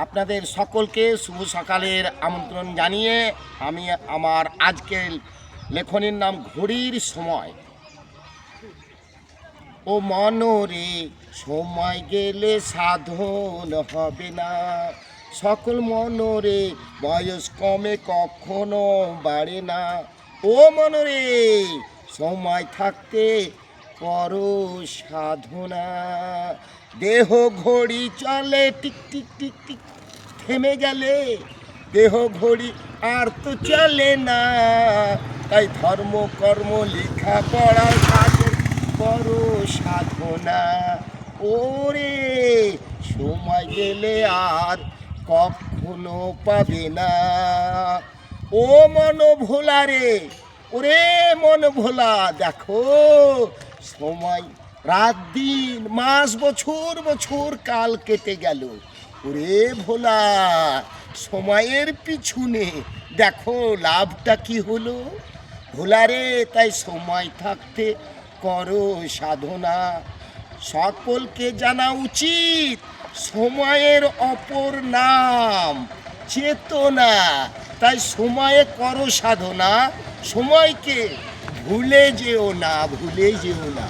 আপনাদের সকলকে শুভ সকালের আমন্ত্রণ জানিয়ে আমি আমার আজকের লেখনীর নাম ঘড়ির সময়। ও মনরে সময় গেলে সাধন হবে না, সকল মনরে বয়স কমে কখনো বাড়ে না। ও মনরে সময় থাকতে করো সাধনা, দেহ ঘড়ি চলে টিক টিক টিক টিক, থেমে গেলে দেহ ঘড়ি আর তো চলে না। তাই ধর্ম কর্ম লেখা পড়ার কাজ করো সাধনা। ওরে সময় গেলে আর কখনো পাবে না। ও মন ভোলা রে, ওরে মন ভোলা, দেখো সময় রাত দিন মাস বছর বছর কাল কেটে গেল। ওরে ভোলা, সময়ের পিছনে দেখো লাভটা কি হলো। ভোলা রে, তাই সময় থাকতে করো সাধনা। সকলকে জানা উচিত সময়ের অপর নাম চেতনা। তাই সময়ে করো সাধনা, সময়কে ভুলে যেও না, ভুলে যেও না।